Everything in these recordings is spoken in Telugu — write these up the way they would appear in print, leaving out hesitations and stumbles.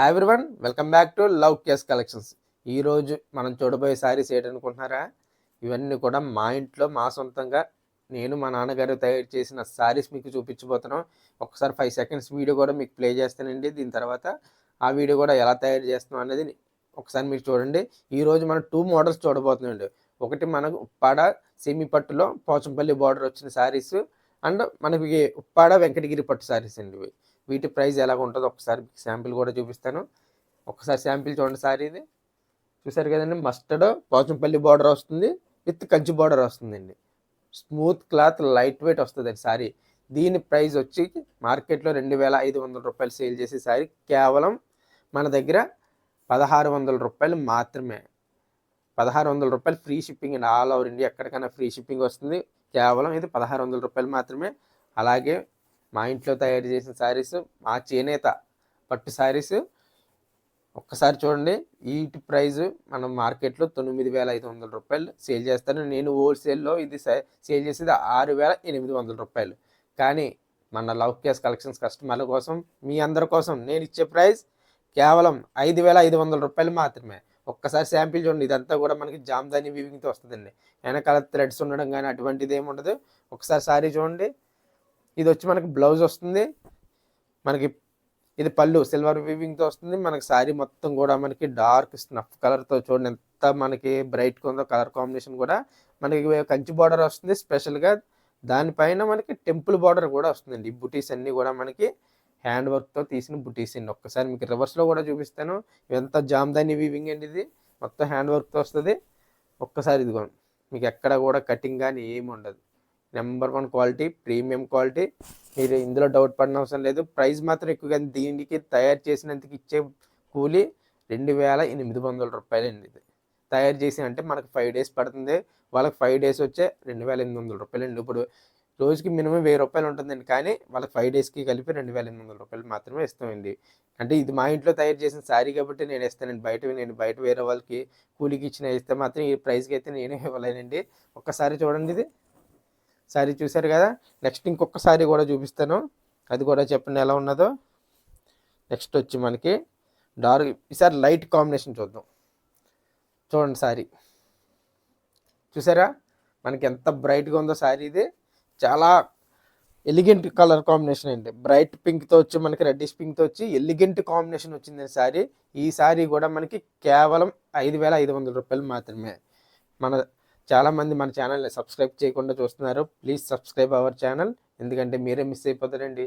Hi everyone, welcome back to love case collections. ఈరోజు మనం చూడబోయే శారీస్ ఏంటనుకుంటున్నారా? ఇవన్నీ కూడా మా ఇంట్లో మా సొంతంగా నేను మా నాన్నగారు తయారు చేసిన శారీస్ మీకు చూపించబోతున్నాం. ఒకసారి 5 సెకండ్స్ వీడియో కూడా మీకు ప్లే చేస్తానండి. దీని తర్వాత ఆ వీడియో కూడా ఎలా తయారు చేస్తున్నాం అనేది ఒకసారి మీరు చూడండి. ఈరోజు మనం 2 మోడల్స్ చూడబోతున్నామండి. ఒకటి మనకు ఉప్పాడ సెమీ పట్టులో పోచంపల్లి బార్డర్ వచ్చిన శారీస్, అండ్ మనకి ఉప్పాడ వెంకటగిరి పట్టు శారీస్ అండి. వీటి ప్రైస్ ఎలాగ ఉంటుందో ఒకసారి శాంపిల్ కూడా చూపిస్తాను. ఒకసారి శాంపిల్ చూడండి. సారీ ఇది చూసారు కదండి, మస్టర్డ్ పోచంపల్లి బార్డర్ వస్తుంది, విత్ కంచి బార్డర్ వస్తుందండి. స్మూత్ క్లాత్, లైట్ వెయిట్ వస్తుంది సారీ. దీని ప్రైస్ వచ్చి మార్కెట్లో 2500 రూపాయలు సేల్ చేసే సారీ కేవలం మన దగ్గర 1600 రూపాయలు మాత్రమే. 1600 రూపాయలు ఫ్రీ షిప్పింగ్ అండి. ఆల్ ఓవర్ ఇండియా ఎక్కడికైనా ఫ్రీ షిప్పింగ్ వస్తుంది. కేవలం ఇది 1600 రూపాయలు మాత్రమే. అలాగే మా ఇంట్లో తయారు చేసిన శారీస్, మా చేనేత పట్టు శారీస్ ఒక్కసారి చూడండి. వీటి ప్రైస్ మనం మార్కెట్లో 9500 రూపాయలు సేల్ చేస్తాను. నేను హోల్సేల్లో ఇది సేల్ చేసేది 6800 రూపాయలు. కానీ మన లవ్ కేస్ కలెక్షన్స్ కస్టమర్ల కోసం, మీ అందరి కోసం నేను ఇచ్చే ప్రైస్ కేవలం 5500 రూపాయలు మాత్రమే. ఒక్కసారి శాంపిల్ చూడండి. ఇదంతా కూడా మనకి జామ్దాని వీవింగ్తో వస్తుందండి. వెనకాల థ్రెడ్స్ ఉండడం కానీ అటువంటిది ఏమి ఉండదు. ఒకసారి శారీ చూడండి. ఇది వచ్చి మనకి బ్లౌజ్ వస్తుంది. మనకి ఇది పళ్ళు సిల్వర్ వీవింగ్తో వస్తుంది. మనకి శారీ మొత్తం కూడా మనకి డార్క్ స్నఫ్ కలర్తో చూడండి ఎంత మనకి బ్రైట్గా ఉందో. కలర్ కాంబినేషన్ కూడా మనకి కంచి బార్డర్ వస్తుంది స్పెషల్గా. దానిపైన మనకి టెంపుల్ బార్డర్ కూడా వస్తుందండి. ఈ బుటీస్ అన్నీ కూడా మనకి హ్యాండ్ వర్క్తో తీసిన బుటీస్ అండి. ఒక్కసారి మీకు రివర్స్లో కూడా చూపిస్తాను. ఇదంతా జామ్దాని వీవింగ్ అండి. ఇది మొత్తం హ్యాండ్ వర్క్తో వస్తుంది. ఒక్కసారి ఇదిగోండి, మీకు ఎక్కడ కూడా కటింగ్ కానీ ఏమి ఉండదు. Number 1 quality, premium quality. మీరు ఇందులో డౌట్ పడిన అవసరం లేదు. ప్రైస్ మాత్రం ఎక్కువ, కానీ దీనికి తయారు చేసినందుకు ఇచ్చే కూలీ 2800 రూపాయలు అండి. ఇది తయారు చేసి అంటే మనకు 5 డేస్ పడుతుంది. వాళ్ళకి 5 డేస్ వచ్చే 2800 రూపాయలు అండి. ఇప్పుడు రోజుకి మినిమం 1000 రూపాయలు ఉంటుందండి, కానీ వాళ్ళకి 5 డేస్కి కలిపి 2800 రూపాయలు మాత్రమే ఇస్తామండి. అంటే ఇది మా ఇంట్లో తయారు చేసిన శారీ కాబట్టి నేను ఇస్తానండి. నేను బయట వేరే వాళ్ళకి కూలీకి ఇచ్చిన ఇస్తే మాత్రం ఈ ప్రైస్కి అయితే నేనే ఇవ్వలేనండి. ఒక్కసారి చూడండి. ఇది శారీ చూశారు కదా. నెక్స్ట్ ఇంకొక శారీ కూడా చూపిస్తాను, అది కూడా చెప్పండి ఎలా ఉన్నదో. నెక్స్ట్ వచ్చి మనకి డార్క్, ఈసారి లైట్ కాంబినేషన్ చూద్దాం. చూడండి శారీ చూసారా, మనకి ఎంత బ్రైట్గా ఉందో శారీ. ఇది చాలా ఎలిగెంట్ కలర్ కాంబినేషన్ అండి. బ్రైట్ పింక్తో వచ్చి మనకి రెడ్డిష్ పింక్తో వచ్చి ఎలిగెంట్ కాంబినేషన్ వచ్చింది శారీ. ఈ శారీ కూడా మనకి కేవలం 5500 రూపాయలు మాత్రమే. మన చాలామంది మన ఛానల్ని సబ్స్క్రైబ్ చేయకుండా చూస్తున్నారు. Please subscribe our channel. ఎందుకంటే మీరే మిస్ అయిపోతారండి.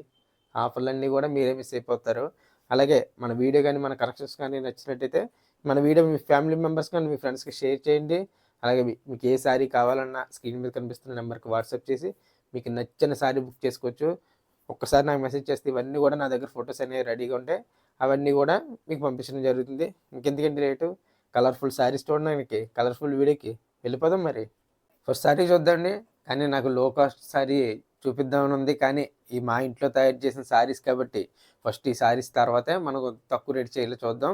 ఆఫర్లన్నీ కూడా మీరే మిస్ అయిపోతారు. అలాగే మన వీడియో కానీ మన కలెక్షన్స్ కానీ నచ్చినట్టయితే మన వీడియో మీ ఫ్యామిలీ మెంబర్స్ కానీ మీ ఫ్రెండ్స్కి షేర్ చేయండి. అలాగే మీకు ఏ శారీ కావాలన్నా స్క్రీన్ మీద కనిపిస్తున్న నెంబర్కి వాట్సాప్ చేసి మీకు నచ్చిన శారీ బుక్ చేసుకోవచ్చు. ఒక్కసారి నాకు మెసేజ్ చేస్తే ఇవన్నీ కూడా నా దగ్గర ఫొటోస్ అనేవి రెడీగా ఉంటాయి. అవన్నీ కూడా మీకు పంపించడం జరుగుతుంది. ఇంకెందుకంటే రేటు కలర్ఫుల్ శారీస్ చూడడానికి, కలర్ఫుల్ వీడియోకి వెళ్ళిపోదాం. మరి ఫస్ట్ శారీ చూద్దాండి. కానీ నాకు లో కాస్ట్ శారీ చూపిద్దామని ఉంది, కానీ ఈ మా ఇంట్లో తయారు చేసిన శారీస్ కాబట్టి ఫస్ట్ ఈ శారీస్ తర్వాతే మనకు తక్కువ రేట్ చేయాలి. చూద్దాం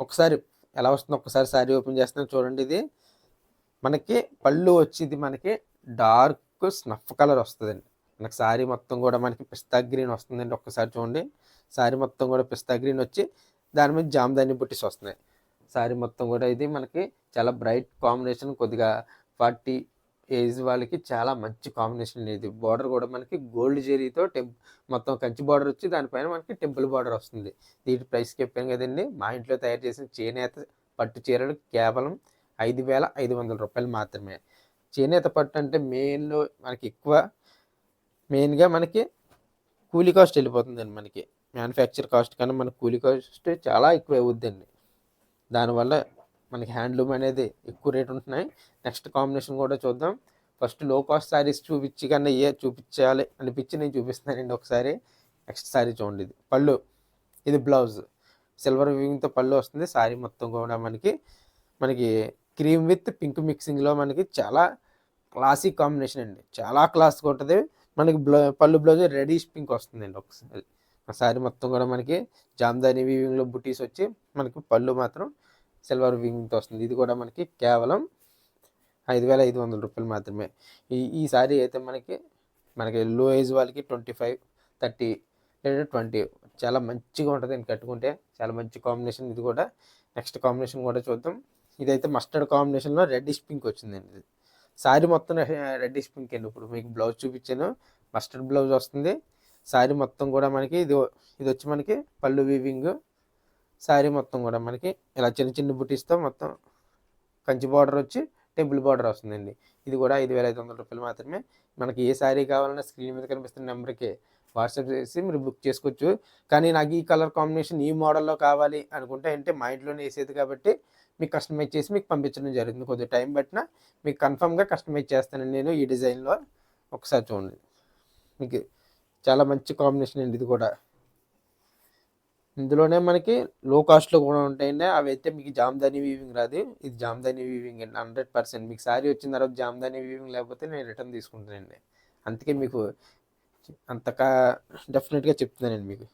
ఒకసారి ఎలా వస్తుందో. ఒకసారి శారీ ఓపెన్ చేస్తున్నాం చూడండి. ఇది మనకి పళ్ళు వచ్చి ఇది మనకి డార్క్ స్నఫ్ కలర్ వస్తుందండి. మనకి శారీ మొత్తం కూడా మనకి పిస్తా గ్రీన్ వస్తుందండి. ఒక్కసారి చూడండి, శారీ మొత్తం కూడా పిస్తా గ్రీన్ వచ్చి దాని మీద జామ్దాని బుట్టీస్ వస్తున్నాయి. శారీ మొత్తం కూడా ఇది మనకి చాలా బ్రైట్ కాంబినేషన్. కొద్దిగా 40 ఏజ్ వాళ్ళకి చాలా మంచి కాంబినేషన్. ఇది బార్డర్ కూడా మనకి గోల్డ్ జెరీతో మొత్తం కంచి బార్డర్ వచ్చి దానిపైన మనకి టెంపుల్ బార్డర్ వస్తుంది. దీని ప్రైస్ చెప్పాను కదండి. మా ఇంట్లో తయారు చేసిన చేనేత పట్టు చీరలు కేవలం 5500 రూపాయలు మాత్రమే. చేనేత పట్టు అంటే మనకి మెయిన్గా మనకి కూలీ కాస్ట్ వెళ్ళిపోతుందండి. మనకి మ్యానుఫ్యాక్చర్ కాస్ట్ కన్నా మనకి కూలీ కాస్ట్ చాలా ఎక్కువ అవుద్దండి. దానివల్ల మనకి హ్యాండ్లూమ్ అనేది ఎక్కువ రేట్ ఉంటున్నాయి. నెక్స్ట్ కాంబినేషన్ కూడా చూద్దాం. ఫస్ట్ లో కాస్ట్ శారీస్ చూపించి కన్నా చూపించాలి అనిపించి నేను చూపిస్తున్నానండి ఒకసారి. నెక్స్ట్ శారీ చూడండి. ఇది పళ్ళు, ఇది బ్లౌజ్ సిల్వర్ వీవింగ్తో పళ్ళు వస్తుంది. శారీ మొత్తం కూడా మనకి క్రీమ్ విత్ పింక్ మిక్సింగ్లో మనకి చాలా క్లాసీ కాంబినేషన్ అండి. చాలా క్లాస్గా ఉంటుంది. మనకి పళ్ళు బ్లౌజ్ రెడిష్ పింక్ వస్తుందండి. ఒకసారి శారీ మొత్తం కూడా మనకి జామ్దాని వీవింగ్లో బుటీస్ వచ్చి మనకి పళ్ళు మాత్రం సిల్వర్ వీవింగ్తో వస్తుంది. ఇది కూడా మనకి కేవలం 5500 రూపాయలు మాత్రమే. ఈ శారీ అయితే మనకి లో ఏజ్ వాళ్ళకి 25-30 20. చాలా మంచిగా ఉంటుందండి కట్టుకుంటే, చాలా మంచి కాంబినేషన్ ఇది కూడా. నెక్స్ట్ కాంబినేషన్ కూడా చూద్దాం. ఇదైతే మస్టర్డ్ కాంబినేషన్లో రెడ్డిష్ పింక్ వచ్చిందండి. ఇది శారీ మొత్తం రెడ్డిష్ పింక్ అండి. ఇప్పుడు మీకు బ్లౌజ్ చూపించాను, మస్టర్డ్ బ్లౌజ్ వస్తుంది. శారీ మొత్తం కూడా మనకి ఇది వచ్చి మనకి పళ్ళు వీవింగ్. శారీ మొత్తం కూడా మనకి ఇలా చిన్న చిన్న బుటీస్తో మొత్తం కంచి బార్డర్ వచ్చి టెంపుల్ బార్డర్ వస్తుందండి. ఇది కూడా 5,500 రూపాయలు మాత్రమే. మనకి ఏ శారీ కావాలన్నా స్క్రీన్ మీద కనిపిస్తున్న నెంబర్కి వాట్సాప్ చేసి మీరు బుక్ చేసుకోవచ్చు. కానీ నాకు ఈ కలర్ కాంబినేషన్ ఈ మోడల్లో కావాలి అనుకుంటే అంటే మా ఇంట్లోనే వేసేది కాబట్టి మీకు కస్టమైజ్ చేసి మీకు పంపించడం జరుగుతుంది. కొద్దిగా టైం పట్టినా మీకు కన్ఫామ్గా కస్టమైజ్ చేస్తానండి నేను ఈ డిజైన్లో. ఒకసారి చూడండి, మీకు చాలా మంచి కాంబినేషన్ అండి ఇది కూడా. ఇందులోనే మనకి లో కాస్ట్లో కూడా ఉంటాయండి. అవి అయితే మీకు జామ్దాని వీవింగ్ రాదు, ఇది జామ్దాని వీవింగ్ అండి 100%. మీకు శారీ వచ్చిన తర్వాత జామ్దాని వీవింగ్ లేకపోతే నేను రిటర్న్ తీసుకుంటానండి. అందుకే మీకు అంతగా డెఫినెట్గా చెప్తున్నానండి మీకు.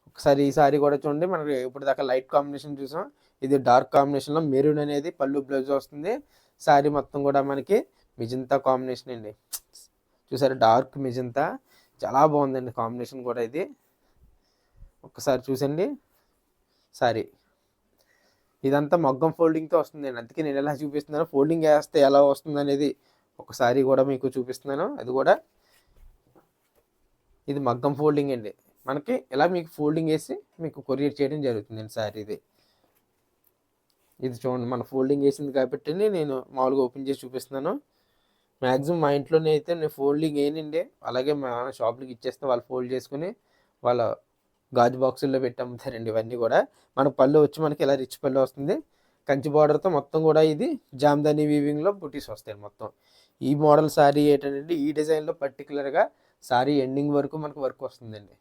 ఒకసారి ఈ శారీ కూడా చూడండి. మనకి ఇప్పుడు దాకా లైట్ కాంబినేషన్ చూసాం, ఇది డార్క్ కాంబినేషన్లో మెరూన్ అనేది పళ్ళు బ్లౌజ్ వస్తుంది. శారీ మొత్తం కూడా మనకి మిజంతా కాంబినేషన్ అండి. చూసారు, డార్క్ మిజంతా చాలా బాగుందండి కాంబినేషన్ కూడా. ఇది ఒక్కసారి చూసండి సారీ. ఇదంతా మగ్గం ఫోల్డింగ్తో వస్తుందండి. అందుకే నేను ఎలా చూపిస్తున్నాను, ఫోల్డింగ్ వేస్తే ఎలా వస్తుంది అనేది ఒకసారి కూడా మీకు చూపిస్తున్నాను. అది కూడా ఇది మగ్గం ఫోల్డింగ్ అండి. మనకి ఇలా మీకు ఫోల్డింగ్ వేసి మీకు కొరియర్ చేయడం జరుగుతుందండి సారీ. ఇది చూడండి, మన ఫోల్డింగ్ వేసింది కాబట్టి నేను మామూలుగా ఓపెన్ చేసి చూపిస్తున్నాను. మ్యాక్సిమం మా ఇంట్లోనే అయితే నేను ఫోల్డింగ్ వేయనండి. అలాగే మా షాప్లకి ఇచ్చేస్తే వాళ్ళు ఫోల్డ్ చేసుకుని వాళ్ళ గాజు బాక్సుల్లో పెట్టి అమ్ముతారండి. ఇవన్నీ కూడా మన పళ్ళు వచ్చి మనకి ఇలా రిచ్ పళ్ళు వస్తుంది. కంచి బార్డర్తో మొత్తం కూడా ఇది జామ్దాని వీవింగ్లో బుటీస్ వస్తాయి మొత్తం. ఈ మోడల్ శారీ ఏంటంటే ఈ డిజైన్లో పర్టికులర్గా శారీ ఎండింగ్ వరకు మనకు వర్క్ వస్తుందండి.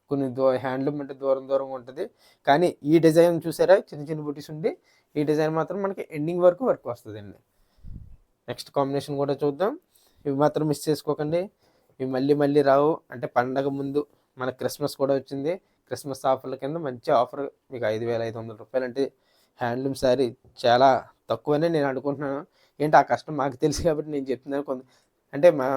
కొన్ని హ్యాండ్లూమ్ అంటే దూరం దూరంగా ఉంటుంది, కానీ ఈ డిజైన్ చూసారా చిన్న చిన్న బుటీస్ ఉండి, ఈ డిజైన్ మాత్రం మనకి ఎండింగ్ వరకు వర్క్ వస్తుందండి. నెక్స్ట్ కాంబినేషన్ కూడా చూద్దాం. ఇవి మాత్రం మిస్ చేసుకోకండి, ఇవి మళ్ళీ మళ్ళీ రావు. అంటే పండగ ముందు మన క్రిస్మస్ కూడా వచ్చింది. క్రిస్మస్ ఆఫర్ల కింద మంచి ఆఫర్ మీకు 5,500 రూపాయలు. అంటే హ్యాండ్లూమ్ శారీ చాలా తక్కువనే నేను అనుకుంటున్నాను. ఏంటి ఆ కష్టం మాకు తెలుసు కాబట్టి నేను చెప్తున్నాను. అంటే మా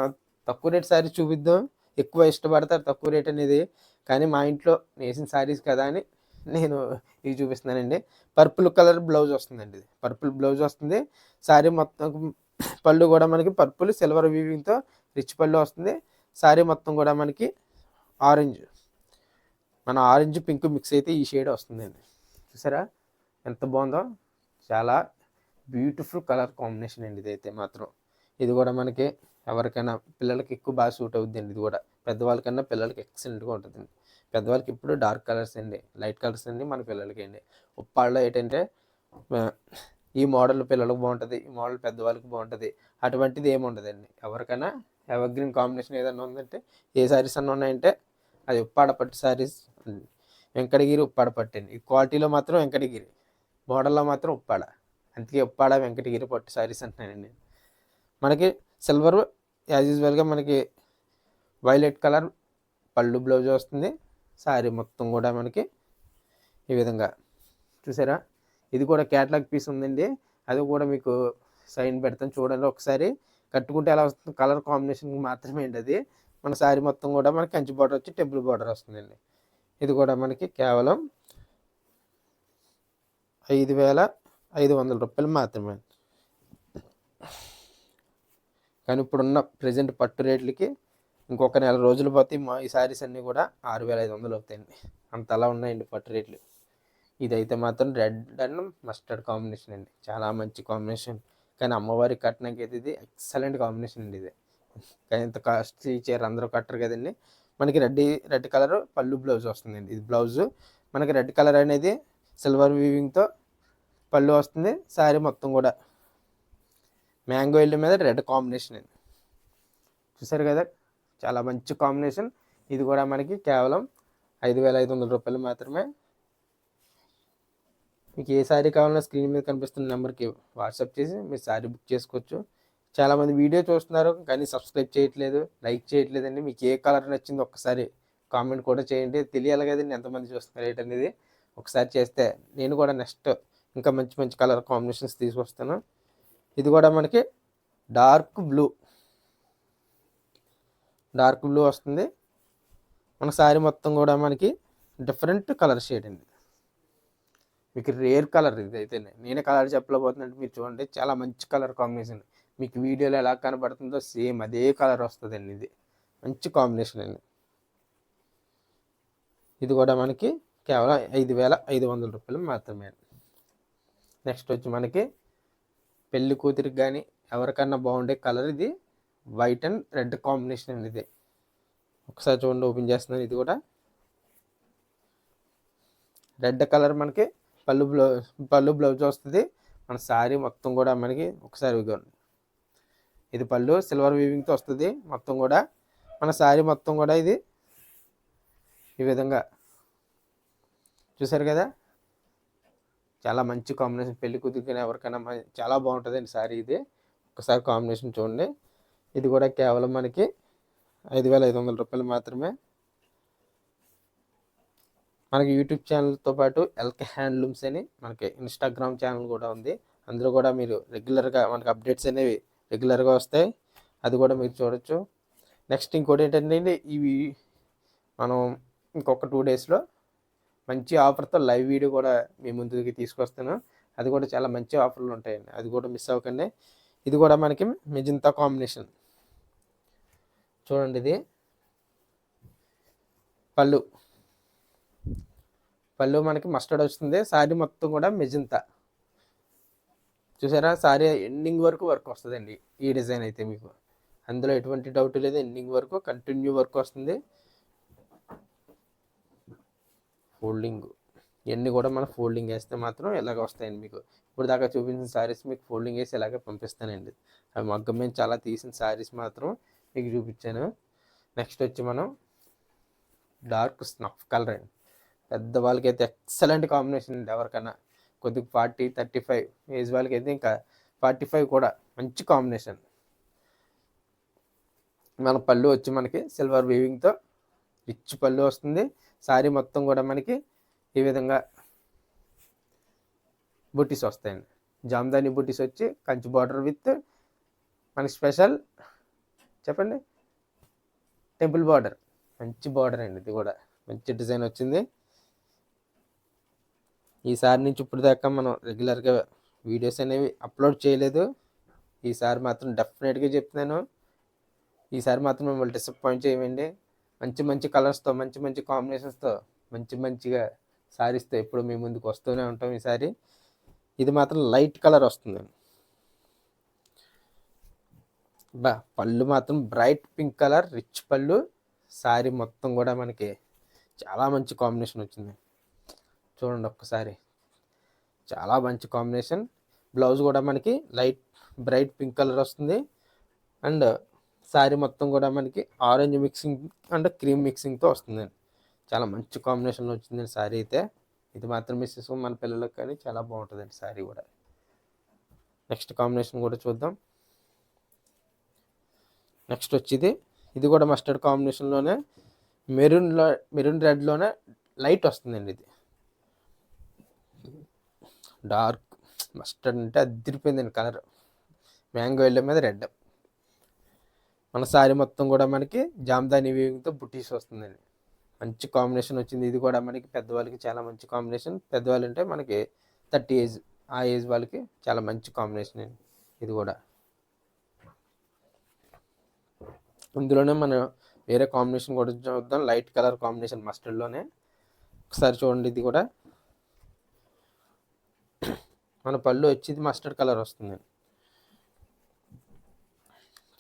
తక్కువ రేట్ శారీ చూపిద్దాం, ఎక్కువ ఇష్టపడతారు తక్కువ రేట్ అనేది. కానీ మా ఇంట్లో వేసిన శారీస్ కదా అని నేను ఇవి చూపిస్తున్నానండి. పర్పుల్ కలర్ బ్లౌజ్ వస్తుందండి. ఇది పర్పుల్ బ్లౌజ్ వస్తుంది. శారీ మొత్తం పళ్ళు కూడా మనకి పర్పుల్ సిల్వర్ వీవింగ్తో రిచ్ పళ్ళు వస్తుంది. శారీ మొత్తం కూడా మనకి ఆరెంజ్, మన ఆరెంజ్ పింక్ మిక్స్ అయితే ఈ షేడ్ వస్తుందండి. చూసారా ఎంత బాగుందో, చాలా బ్యూటిఫుల్ కలర్ కాంబినేషన్ అండి ఇదైతే మాత్రం. ఇది కూడా మనకి ఎవరికైనా పిల్లలకి ఎక్కువ బాగా సూట్ అవుతుందండి. ఇది కూడా పెద్దవాళ్ళకన్నా పిల్లలకి ఎక్సలెంట్గా ఉంటుందండి. పెద్దవాళ్ళకి ఇప్పుడు డార్క్ కలర్స్ అండి, లైట్ కలర్స్ అండి, మన పిల్లలకి అండి. ఉప్పాళ్ళలో ఏంటంటే ఈ మోడల్ పిల్లలకు బాగుంటుంది, ఈ మోడల్ పెద్దవాళ్ళకి బాగుంటుంది, అటువంటిది ఏమి ఉండదండి. ఎవరికైనా ఎవర్గ్రీన్ కాంబినేషన్ ఏదైనా ఉందంటే, ఏ శారీస్ అన్న ఉన్నాయంటే అది ఉప్పాడ పట్టు శారీస్, వెంకటగిరి ఉప్పాడ పట్టు అండి. ఈ క్వాలిటీలో మాత్రం వెంకటగిరి, మోడల్లో మాత్రం ఉప్పాడ. అందుకే ఉప్పాడ వెంకటగిరి పట్టు శారీస్ అంటున్నానండి. మనకి సిల్వర్ యాజ్ యూజువల్గా మనకి వైలెట్ కలర్ పళ్ళు బ్లౌజ్ వస్తుంది. శారీ మొత్తం కూడా మనకి ఈ విధంగా చూసారా. ఇది కూడా క్యాటలాగ్ పీస్ ఉందండి, అది కూడా మీకు సైన్ పెడతాను చూడండి ఒకసారి. కట్టుకుంటే ఎలా వస్తుంది, కలర్ కాంబినేషన్ మాత్రమే అండి అది. మన శారీ మొత్తం కూడా మనకి కంచి బార్డర్ వచ్చి టెంపుల్ బార్డర్ వస్తుందండి. ఇది కూడా మనకి కేవలం 5,500 రూపాయలు మాత్రమే. కానీ ఇప్పుడున్న ప్రజెంట్ పట్టు రేట్లకి ఇంకొక నెల రోజులు పోతే ఈ శారీస్ అన్నీ కూడా 6,500 అవుతాయండి. అంత అలా ఉన్నాయండి పట్టు రేట్లు. ఇదైతే మాత్రం రెడ్ అండ్ మస్టర్డ్ కాంబినేషన్ అండి, చాలా మంచి కాంబినేషన్. కానీ అమ్మవారి కట్టడానికి అయితే ఇది ఎక్సలెంట్ కాంబినేషన్ అండి. ఇది కానీ ఇంత కాస్ట్ చీర అందరూ కట్టరు కదండి. మనకి రెడ్ కలర్ పళ్ళు బ్లౌజ్ వస్తుందండి. ఇది బ్లౌజు మనకి రెడ్ కలర్ అనేది సిల్వర్ వీవింగ్తో పళ్ళు వస్తుంది. శారీ మొత్తం కూడా మ్యాంగో ఎల్లో మీద రెడ్ కాంబినేషన్ అండి. చూసారు కదా, చాలా మంచి కాంబినేషన్. ఇది కూడా మనకి కేవలం 5,500 రూపాయలు మాత్రమే. మీకు ఏ శారీ కావాలన్నా స్క్రీన్ మీద కనిపిస్తున్న నెంబర్కి వాట్సాప్ చేసి మీరు శారీ బుక్ చేసుకోవచ్చు. చాలామంది వీడియో చూస్తున్నారు కానీ సబ్స్క్రైబ్ చేయట్లేదు, లైక్ చేయట్లేదండి. మీకు ఏ కలర్ నచ్చిందో ఒక్కసారి కామెంట్ కూడా చేయండి, తెలియాలి కదండి ఎంతమంది చూస్తున్నారు ఏంటనేది. ఒకసారి చేస్తే నేను కూడా నెక్స్ట్ ఇంకా మంచి మంచి కలర్ కాంబినేషన్స్ తీసుకొస్తాను. ఇది కూడా మనకి డార్క్ బ్లూ వస్తుంది. మన శారీ మొత్తం కూడా మనకి డిఫరెంట్ కలర్ షేడ్ అండి. మీకు రేర్ కలర్ ఇది అయితే, నేనే కలర్ చెప్పలేకపోతున్నాను. మీరు చూడండి, చాలా మంచి కలర్ కాంబినేషన్. మీకు వీడియోలో ఎలా కనబడుతుందో సేమ్ అదే కలర్ వస్తుందండి. ఇది మంచి కాంబినేషన్ అండి. ఇది కూడా మనకి కేవలం 5,500 రూపాయలు మాత్రమే. నెక్స్ట్ వచ్చి మనకి పెళ్లి కూతురికి కానీ ఎవరికన్నా బాగుండే కలర్ ఇది, వైట్ అండ్ రెడ్ కాంబినేషన్ అండి. ఇది ఒకసారి చూడండి, ఓపెన్ చేస్తున్నాను. ఇది కూడా రెడ్ కలర్ మనకి పళ్ళు బ్లౌజ్ వస్తుంది. మన శారీ మొత్తం కూడా మనకి ఒకసారి ఇది పళ్ళు సిల్వర్ వీవింగ్తో వస్తుంది. మొత్తం కూడా మన శారీ మొత్తం కూడా ఇది ఈ విధంగా చూసారు కదా, చాలా మంచి కాంబినేషన్. పెళ్లి కూతురికైనా ఎవరికైనా చాలా బాగుంటుందండి శారీ ఇది. ఒకసారి కాంబినేషన్ చూడండి. ఇది కూడా కేవలం మనకి 5,500 రూపాయలు మాత్రమే. మనకి యూట్యూబ్ ఛానల్తో పాటు ఎల్కే హ్యాండ్లూమ్స్ అని మనకి ఇన్స్టాగ్రామ్ ఛానల్ కూడా ఉంది. అందులో కూడా మీరు రెగ్యులర్గా మనకి అప్డేట్స్ అనేవి రెగ్యులర్గా వస్తాయి. అది కూడా మీరు చూడొచ్చు. నెక్స్ట్ ఇంకోటి ఏంటంటే, ఇవి మనం ఇంకొక 2 డేస్లో మంచి ఆఫర్తో లైవ్ వీడియో కూడా మీ ముందుకి తీసుకొస్తాను. అది కూడా చాలా మంచి ఆఫర్లు ఉంటాయండి, అది కూడా మిస్ అవ్వకండి. ఇది కూడా మనకి మెజంతా కాంబినేషన్ చూడండి. ఇది పళ్ళు మనకి మస్టర్డ్ వస్తుంది. శారీ మొత్తం కూడా మెజంతా చూసారా, శారీ ఎండింగ్ వరకు వర్క్ వస్తుందండి. ఈ డిజైన్ అయితే మీకు అందులో ఎటువంటి డౌట్ లేదు. ఎండింగ్ వరకు కంటిన్యూ వర్క్ వస్తుంది. ఫోల్డింగ్ ఇవన్నీ కూడా మనం ఫోల్డింగ్ వేస్తే మాత్రం ఇలాగ వస్తాయండి. మీకు ఇప్పుడు దాకా చూపించిన శారీస్ మీకు ఫోల్డింగ్ వేసి ఇలాగే పంపిస్తానండి. అవి మగ్గం మీద చాలా తీసిన శారీస్ మాత్రం మీకు చూపించాను. నెక్స్ట్ వచ్చి మనం డార్క్ స్నఫ్ కలర్ అండి. పెద్దవాళ్ళకి అయితే ఎక్సలెంట్ కాంబినేషన్ అండి. ఎవరికైనా కొద్దిగా 40-35 ఏజ్ వాళ్ళకి అయితే ఇంకా 45 కూడా మంచి కాంబినేషన్. మన పళ్ళు వచ్చి మనకి సిల్వర్ వీవింగ్తో రిచ్ పళ్ళు వస్తుంది. శారీ మొత్తం కూడా మనకి ఈ విధంగా బుటీస్ వస్తాయండి. జామ్దాని బుటీస్ వచ్చి కంచి బార్డర్ విత్ మనకి స్పెషల్ చెప్పండి టెంపుల్ బార్డర్. మంచి బార్డర్ అండి. ఇది కూడా మంచి డిజైన్ వచ్చింది. ఈసారి నుంచి ఇప్పుడు దాకా మనం రెగ్యులర్గా వీడియోస్ అనేవి అప్లోడ్ చేయలేదు. ఈసారి మాత్రం డెఫినెట్గా చెప్తున్నాను, ఈసారి మాత్రం మిమ్మల్ని డిసప్పాయింట్ చేయమండి. మంచి మంచి కలర్స్తో, మంచి మంచి కాంబినేషన్స్తో, మంచిగా శారీస్తో ఎప్పుడు మీ ముందుకు వస్తూనే ఉంటాం. ఈసారి ఇది మాత్రం లైట్ కలర్ వస్తుందండి. పళ్ళు మాత్రం బ్రైట్ పింక్ కలర్, రిచ్ పళ్ళు. శారీ మొత్తం కూడా మనకి చాలా మంచి కాంబినేషన్ వచ్చింది. చూడండి ఒక్కసారి, చాలా మంచి కాంబినేషన్. బ్లౌజ్ కూడా మనకి బ్రైట్ పింక్ కలర్ వస్తుంది. అండ్ శారీ మొత్తం కూడా మనకి ఆరెంజ్ మిక్సింగ్ అండ్ క్రీమ్ మిక్సింగ్తో వస్తుందండి. చాలా మంచి కాంబినేషన్లో వచ్చిందండి శారీ అయితే. ఇది మాత్రం మిస్ చేసుకో, మన పిల్లలకు కానీ చాలా బాగుంటుందండి శారీ కూడా. నెక్స్ట్ కాంబినేషన్ కూడా చూద్దాం. నెక్స్ట్ వచ్చి ఇది కూడా మస్టర్డ్ కాంబినేషన్లోనే మెరూన్ రెడ్లోనే లైట్ వస్తుందండి. ఇది డార్క్ మస్టర్డ్ అంటే అదిరిపోయిందండి కలర్. మ్యాంగో ఎల్లో మీద రెడ్. మన శారీ మొత్తం కూడా మనకి జామ్దాని వీవింగ్తో బుటీస్ వస్తుందండి. మంచి కాంబినేషన్ వచ్చింది. ఇది కూడా మనకి పెద్దవాళ్ళకి చాలా మంచి కాంబినేషన్. పెద్దవాళ్ళు అంటే మనకి 30 ఏజ్, ఆ ఏజ్ వాళ్ళకి చాలా మంచి కాంబినేషన్ అండి. ఇది కూడా ఇందులోనే మనం వేరే కాంబినేషన్ కూడా చూద్దాం. లైట్ కలర్ కాంబినేషన్ మస్టర్డ్లోనే ఒకసారి చూడండి. ఇది కూడా మన పళ్ళు వచ్చి మస్టర్డ్ కలర్ వస్తుంది.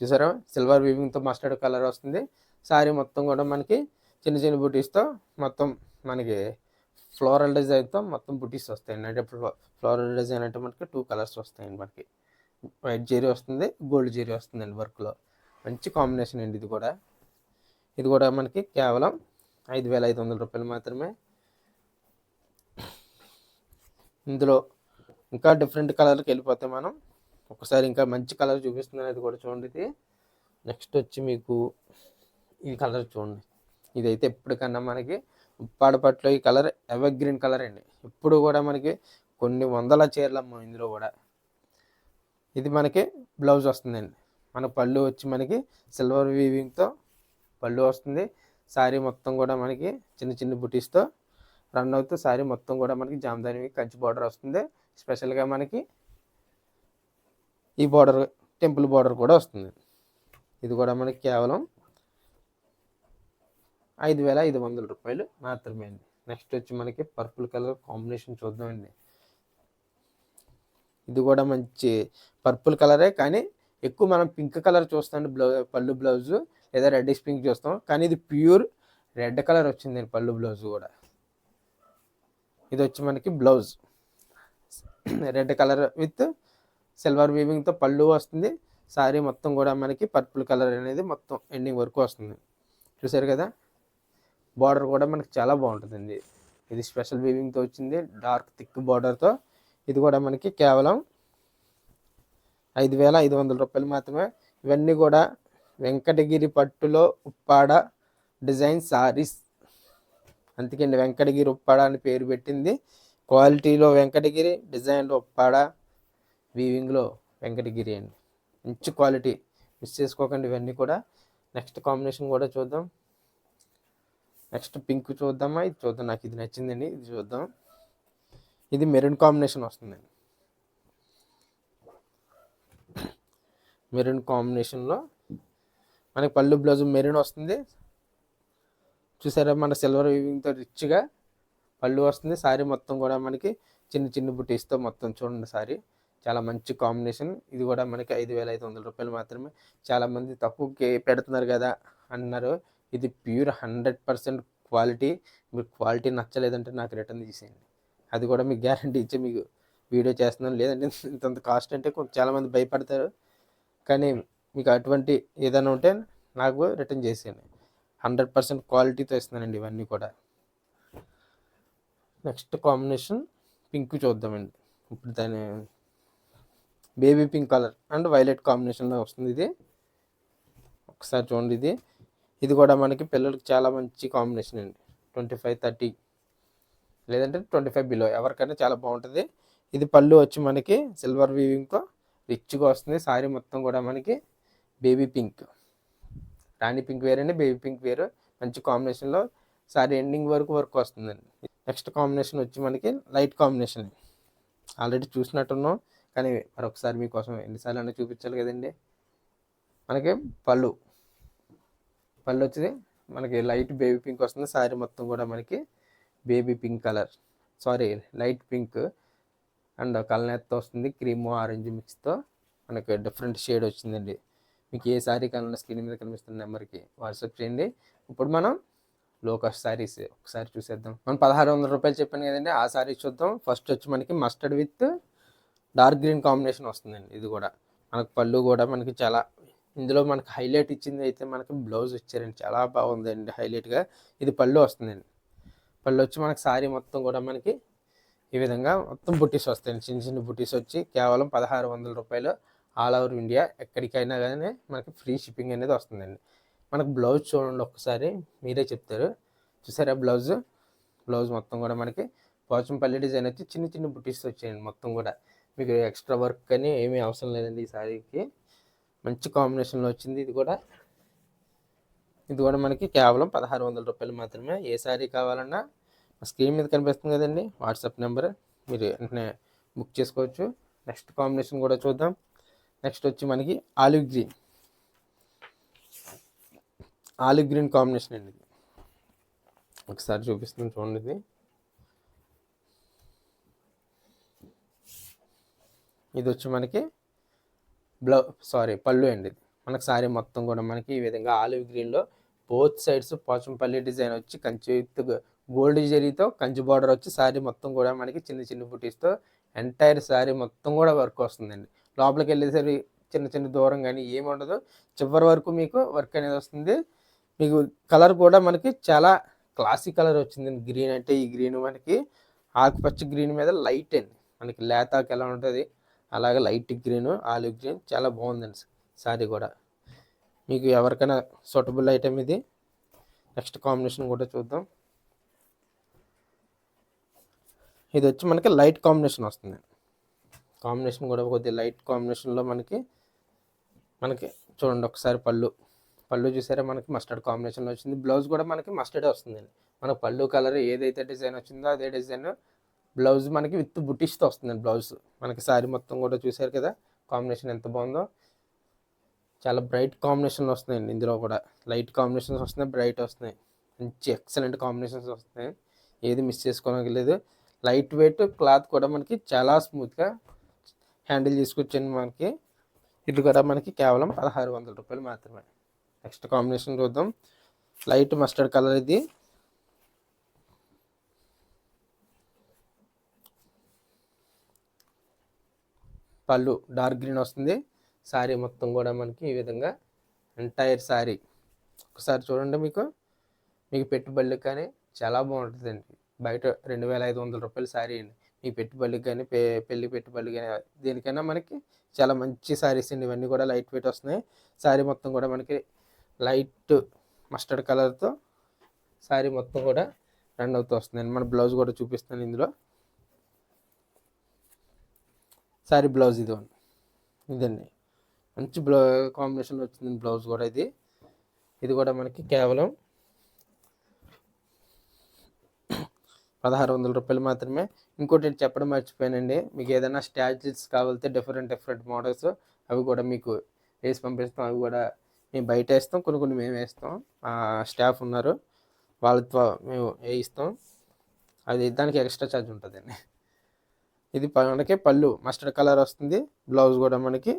చూసారా, సిల్వర్ వీవింగ్తో మస్టర్డ్ కలర్ వస్తుంది. శారీ మొత్తం కూడా మనకి చిన్న చిన్న బుటీస్తో మొత్తం మనకి ఫ్లోరల్ డిజైన్తో మొత్తం బుటీస్ వస్తాయండి. అంటే ఫ్లోరల్ డిజైన్ అంటే మనకి 2 కలర్స్ వస్తాయండి. మనకి వైట్ జెరీ వస్తుంది, గోల్డ్ జెరీ వస్తుందండి వర్క్లో. మంచి కాంబినేషన్ అండి. ఇది కూడా మనకి కేవలం 5,500 రూపాయలు మాత్రమే. ఇందులో ఇంకా డిఫరెంట్ కలర్కి వెళ్ళిపోతే మనం ఒకసారి ఇంకా మంచి కలర్ చూపిస్తున్నాను. అది కూడా చూడండి. నెక్స్ట్ వచ్చి మీకు ఈ కలర్ చూడండి. ఇదైతే ఎప్పటికన్నా మనకి ఉప్పాడపట్లో ఈ కలర్ ఎవర్ గ్రీన్ కలర్ అండి. ఇప్పుడు కూడా మనకి కొన్ని వందల చీరలు అమ్మాం ఇందులో కూడా. ఇది మనకి బ్లౌజ్ వస్తుందండి. మన పళ్ళు వచ్చి మనకి సిల్వర్ వీవింగ్తో పళ్ళు వస్తుంది. శారీ మొత్తం కూడా మనకి చిన్న చిన్న బుటీస్తో రన్ అవుతూ శారీ మొత్తం కూడా మనకి జామదాని కంచి బార్డర్ వస్తుంది. స్పెషల్గా మనకి ఈ బార్డర్ టెంపుల్ బార్డర్ కూడా వస్తుంది. ఇది కూడా మనకి కేవలం 5,500 రూపాయలు మాత్రమే అండి. నెక్స్ట్ వచ్చి మనకి పర్పుల్ కలర్ కాంబినేషన్ చూద్దామండి. ఇది కూడా మంచి పర్పుల్ కలరే, కానీ ఎక్కువ మనం పింక్ కలర్ చూస్తాం పళ్ళు బ్లౌజు, లేదా రెడ్డిష్ పింక్ చూస్తాం, కానీ ఇది ప్యూర్ రెడ్ కలర్ వచ్చిందండి పళ్ళు బ్లౌజ్ కూడా. ఇది వచ్చి మనకి blouse red colour with silver వీవింగ్తో పళ్ళు వస్తుంది. శారీ మొత్తం కూడా మనకి పర్పుల్ కలర్ అనేది మొత్తం ఎండింగ్ వరకు వస్తుంది. చూసారు కదా, బార్డర్ కూడా మనకి చాలా బాగుంటుందండి. ఇది స్పెషల్ వీవింగ్తో వచ్చింది, డార్క్ థిక్ బార్డర్తో. ఇది కూడా మనకి కేవలం 5,500 రూపాయలు మాత్రమే. ఇవన్నీ కూడా వెంకటగిరి పట్టులో ఉప్పాడ డిజైన్ సారీస్. అందుకండి వెంకటగిరి ఉప్పాడ అని పేరు పెట్టింది. క్వాలిటీలో వెంకటగిరి, డిజైన్లో ఉప్పాడ, వీవింగ్లో వెంకటగిరి అండి. మంచి క్వాలిటీ, మిస్ చేసుకోకండి ఇవన్నీ కూడా. నెక్స్ట్ కాంబినేషన్ కూడా చూద్దాం. నెక్స్ట్ పింక్ చూద్దామా, ఇది చూద్దాం. నాకు ఇది నచ్చిందండి, ఇది చూద్దాం. ఇది మెరూన్ కాంబినేషన్ వస్తుందండి. మెరూన్ కాంబినేషన్లో మనకి పళ్ళు బ్లౌజ్ మెరూన్ వస్తుంది. చూసారా, మన సిల్వర్ వీవింగ్తో రిచ్గా పళ్ళు వస్తుంది. శారీ మొత్తం కూడా మనకి చిన్న చిన్న బుటీస్తో మొత్తం చూడండి. శారీ చాలా మంచి కాంబినేషన్. ఇది కూడా మనకి 5,500 రూపాయలు మాత్రమే. చాలామంది తక్కువకి పెడుతున్నారు కదా అన్నారు. ఇది ప్యూర్ 100% క్వాలిటీ. మీకు క్వాలిటీ నచ్చలేదంటే నాకు రిటర్న్ తీసేయండి, అది కూడా మీకు గ్యారంటీ ఇచ్చే మీకు వీడియో చేస్తున్నాను. లేదంటే ఇంతంత కాస్ట్ అంటే చాలామంది భయపడతారు, కానీ మీకు అటువంటి ఏదైనా ఉంటే నాకు రిటర్న్ చేసేయండి. 100% క్వాలిటీతో ఇస్తున్నానండి ఇవన్నీ కూడా. నెక్స్ట్ కాంబినేషన్ పింక్ చూద్దామండి. ఇప్పుడు దాని baby pink colour and violet కాంబినేషన్లో వస్తుంది. ఇది ఒకసారి చూడండి. ఇది కూడా మనకి పిల్లలకి చాలా మంచి కాంబినేషన్ అండి. 25, 30 లేదంటే 25 బిలో ఎవరికైనా చాలా బాగుంటుంది. ఇది పళ్ళు వచ్చి మనకి సిల్వర్ వీవింగ్తో రిచ్గా వస్తుంది. శారీ మొత్తం కూడా మనకి బేబీ పింక్, రాణి పింక్ వేర్ అండి, బేబీ పింక్ వేరు. మంచి కాంబినేషన్లో శారీ ఎండింగ్ వరకు వస్తుందండి. నెక్స్ట్ కాంబినేషన్ వచ్చి మనకి లైట్ కాంబినేషన్. ఆల్రెడీ చూసినట్టున్నాం, కానీ మరొకసారి మీకోసం ఎన్నిసార్లు అన్నా చూపించాలి కదండి. మనకి పళ్ళు వచ్చి మనకి లైట్ బేబీ పింక్ వస్తుంది. శారీ మొత్తం కూడా మనకి baby pink colour, light pink and కలనేత్తో వస్తుంది. క్రీమ్ ఆరెంజ్ మిక్స్తో మనకి డిఫరెంట్ షేడ్ వచ్చిందండి. మీకు ఏ శారీ కావాలన్నా స్క్రీన్ మీద కనిపిస్తున్న నెంబర్కి వాట్సాప్ చేయండి. ఇప్పుడు మనం లో కాస్ట్ శారీస్ ఒకసారి చూసేద్దాం. మనం 1,600 రూపాయలు చెప్పాను కదండి, ఆ శారీస్ చూద్దాం. ఫస్ట్ వచ్చి మనకి mustard with dark green combination వస్తుందండి. ఇది కూడా మనకు పళ్ళు కూడా మనకి చాలా, ఇందులో మనకి హైలైట్ ఇచ్చింది అయితే మనకి బ్లౌజ్ ఇచ్చారండి, చాలా బాగుందండి హైలైట్గా. ఇది పళ్ళు వస్తుందండి. పళ్ళు వచ్చి మనకి శారీ మొత్తం కూడా మనకి ఈ విధంగా మొత్తం బుటీస్ వస్తాయండి. చిన్న చిన్న బుటీస్ వచ్చి కేవలం 1,600 రూపాయలు. ఆల్ ఓవర్ ఇండియా ఎక్కడికైనా కానీ మనకి ఫ్రీ షిప్పింగ్ అనేది వస్తుందండి. మనకు బ్లౌజ్ చూడండి ఒక్కసారి, మీరే చెప్తారు. చూసారా బ్లౌజ్ మొత్తం కూడా మనకి పోచంపల్లి డిజైన్ వచ్చి చిన్న చిన్న బుటీస్ వచ్చాయండి. మొత్తం కూడా మీకు ఎక్స్ట్రా వర్క్ అని ఏమీ అవసరం లేదండి. ఈ శారీకి మంచి కాంబినేషన్లో వచ్చింది. ఇది కూడా మనకి కేవలం 1,600 రూపాయలు మాత్రమే. ఏ శారీ కావాలన్నా స్క్రీన్ మీద కనిపిస్తుంది కదండి, వాట్సాప్ నెంబర్, మీరు వెంటనే బుక్ చేసుకోవచ్చు. నెక్స్ట్ కాంబినేషన్ కూడా చూద్దాం. నెక్స్ట్ వచ్చి మనకి ఆలివ్ గ్రీన్ కాంబినేషన్ అండి. ఒకసారి చూపిస్తాను చూడండి. ఇది వచ్చి మనకి పళ్ళు అండి. మనకి శారీ మొత్తం కూడా మనకి ఈ విధంగా ఆలివ్ గ్రీన్లో బోత్ సైడ్స్ పోచంపల్లి డిజైన్ వచ్చి కంచి గోల్డ్ జరీతో కంచి బార్డర్ వచ్చి శారీ మొత్తం కూడా మనకి చిన్న చిన్న బుటీస్తో ఎంటైర్ శారీ మొత్తం కూడా వర్క్ వస్తుందండి. లోపలికి వెళ్ళేసరి చిన్న చిన్న దూరం కానీ ఏమి ఉండదు, చివరి వరకు మీకు వర్క్ అనేది వస్తుంది. మీకు కలర్ కూడా మనకి చాలా క్లాసిక్ కలర్ వచ్చిందండి. గ్రీన్ అంటే ఈ గ్రీన్ మనకి ఆకుపచ్చ గ్రీన్ మీద లైట్ అండి, మనకి లేతాకు ఎలా ఉంటుంది అలాగే లైట్ గ్రీన్, ఆలివ్ గ్రీన్ చాలా బాగుందండి శారీ కూడా. మీకు ఎవరికైనా సూటబుల్ ఐటెం ఇది. నెక్స్ట్ కాంబినేషన్ కూడా చూద్దాం. ఇది వచ్చి మనకి లైట్ కాంబినేషన్ వస్తుంది. కాంబినేషన్ కూడా కొద్దిగా లైట్ కాంబినేషన్లో మనకి చూడండి ఒకసారి పళ్ళు చూసారా మనకి మస్టర్డ్ కాంబినేషన్లో వచ్చింది. బ్లౌజ్ కూడా మనకి మస్టర్డే వస్తుందండి. మన పళ్ళు కలర్ ఏదైతే డిజైన్ వచ్చిందో అదే డిజైన్ బ్లౌజ్ మనకి విత్ బుటిష్తో వస్తుందండి. బ్లౌజ్ మనకి శారీ మొత్తం కూడా చూసారు కదా కాంబినేషన్ ఎంత బాగుందో. చాలా బ్రైట్ కాంబినేషన్లు వస్తున్నాయండి. ఇందులో కూడా లైట్ కాంబినేషన్స్ వస్తున్నాయి, బ్రైట్ వస్తున్నాయి. మంచి ఎక్సలెంట్ కాంబినేషన్స్ వస్తున్నాయి. ఏది మిస్ చేసుకోనగలేదు. లైట్ వెయిట్ క్లాత్ కూడా మనకి చాలా స్మూత్గా హ్యాండిల్ చేసుకొచ్చండి మనకి. ఇది కూడా మనకి కేవలం 1600 రూపాయలు మాత్రమే. నెక్స్ట్ కాంబినేషన్ చూద్దాం. లైట్ మస్టర్డ్ కలర్ ఇది. పళ్ళు డార్క్ గ్రీన్ వస్తుంది. శారీ మొత్తం కూడా మనకి ఈ విధంగా ఎంటైర్ శారీ ఒకసారి చూడండి. మీకు పెట్టుబడులకు కానీ చాలా బాగుంటుందండి. బయట 2500 రూపాయల శారీ అండి. మీ పెట్టుబడులకు కానీ పెళ్లి పెట్టుబడులు కానీ దేనికైనా మనకి చాలా మంచి శారీస్ అండి. ఇవన్నీ కూడా లైట్ వెయిట్ వస్తున్నాయి. శారీ మొత్తం కూడా మనకి లైట్ మస్టర్డ్ కలర్తో శారీ మొత్తం కూడా రన్ అవుతూ వస్తుందండి. మన బ్లౌజ్ కూడా చూపిస్తాను ఇందులో. శారీ బ్లౌజ్ ఇదండి మంచి కాంబినేషన్లో వచ్చింది బ్లౌజ్ కూడా. ఇది కూడా మనకి కేవలం 1600 రూపాయలు మాత్రమే. ఇంకోటి చెప్పడం మర్చిపోయానండి. మీకు ఏదైనా స్టాచ్యూస్ కావాలితే డిఫరెంట్ మోడల్స్ అవి కూడా మీకు వేసి పంపిస్తాం. అవి కూడా మేము బయట వేస్తాం, కొన్ని మేము వేస్తాం. స్టాఫ్ ఉన్నారు, వాళ్ళతో మేము వేయిస్తాం. అది దానికి ఎక్స్ట్రా ఛార్జ్ ఉంటుందండి. ఇది మనకి పళ్ళు మస్టర్డ్ కలర్ వస్తుంది. బ్లౌజ్ కూడా మనకి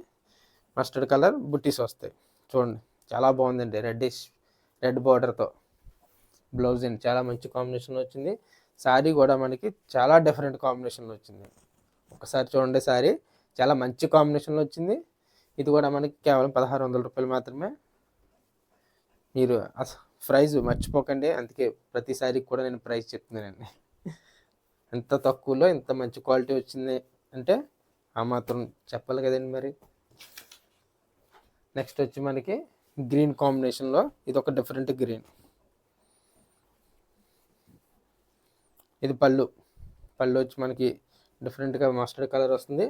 మస్టర్డ్ కలర్ బుట్టీస్ వస్తాయి. చూడండి చాలా బాగుందండి. రెడ్ బార్డర్తో బ్లౌజ్ అండి. చాలా మంచి కాంబినేషన్ వచ్చింది. శారీ కూడా మనకి చాలా డిఫరెంట్ కాంబినేషన్లో వచ్చింది. ఒకసారి చూడండి, శారీ చాలా మంచి కాంబినేషన్లో వచ్చింది. ఇది కూడా మనకి కేవలం 1600 రూపాయలు మాత్రమే. మీరు ప్రైజ్ మర్చిపోకండి. అందుకే ప్రతి శారీకి కూడా నేను ప్రైస్ చెప్తున్నానండి. ఎంత తక్కువలో ఎంత మంచి క్వాలిటీ వచ్చింది అంటే ఆ మాత్రం చెప్పాలి కదండి మరి. నెక్స్ట్ వచ్చి మనకి గ్రీన్ కాంబినేషన్లో ఇది ఒక డిఫరెంట్ గ్రీన్. ఇది పళ్ళు వచ్చి మనకి డిఫరెంట్గా మస్టర్డ్ కలర్ వస్తుంది.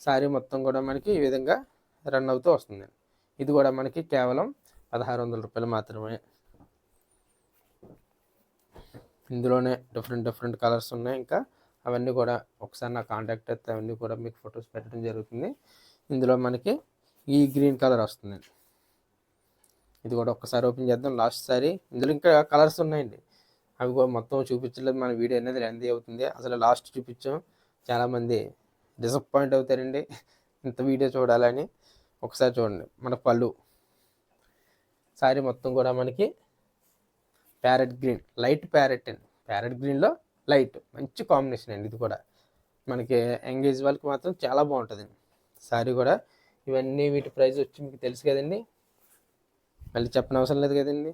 శారీ మొత్తం కూడా మనకి ఈ విధంగా రన్ అవుతూ వస్తుంది. ఇది కూడా మనకి కేవలం 1600 రూపాయలు మాత్రమే. ఇందులోనే డిఫరెంట్ కలర్స్ ఉన్నాయి. ఇంకా అవన్నీ కూడా ఒకసారి నా కాంటాక్ట్ అయితే అవన్నీ కూడా మీకు ఫొటోస్ పెట్టడం జరుగుతుంది. ఇందులో మనకి ఈ గ్రీన్ కలర్ వస్తుంది. ఇది కూడా ఒక్కసారి ఓపెన్ చేద్దాం. లాస్ట్ సారీ ఇందులో ఇంకా కలర్స్ ఉన్నాయండి. అవి కూడా మొత్తం చూపించలేదు. మన వీడియో అనేది లెంతీ అవుతుంది. అసలు లాస్ట్ చూపించాం. చాలామంది డిసప్పాయింట్ అవుతారండి ఇంత వీడియో చూడాలని. ఒకసారి చూడండి. మన పళ్ళు సారీ మొత్తం కూడా మనకి ప్యారెట్ గ్రీన్, లైట్ ప్యారెట్ అండి. ప్యారెట్ గ్రీన్లో లైట్ మంచి కాంబినేషన్ అండి. ఇది కూడా మనకి ఎంగేజ్ వాళ్ళకి మాత్రం చాలా బాగుంటుందండి సారీ కూడా. ఇవన్నీ వీటి ప్రైస్ వచ్చి మీకు తెలుసు కదండి, మళ్ళీ చెప్పనవసరం లేదు కదండి.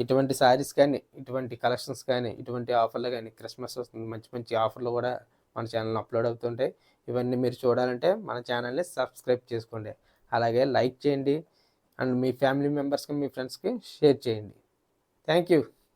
ఇటువంటి శారీస్ కానీ, ఇటువంటి కలెక్షన్స్ కానీ, ఇటువంటి ఆఫర్లు కానీ, క్రిస్మస్ వస్తుంది, మంచి ఆఫర్లు కూడా మన ఛానల్లో అప్లోడ్ అవుతుంటాయి. ఇవన్నీ మీరు చూడాలంటే మన ఛానల్ని సబ్స్క్రైబ్ చేసుకోండి. అలాగే లైక్ చేయండి అండ్ మీ ఫ్యామిలీ మెంబర్స్కి, మీ ఫ్రెండ్స్కి షేర్ చేయండి. Thank you.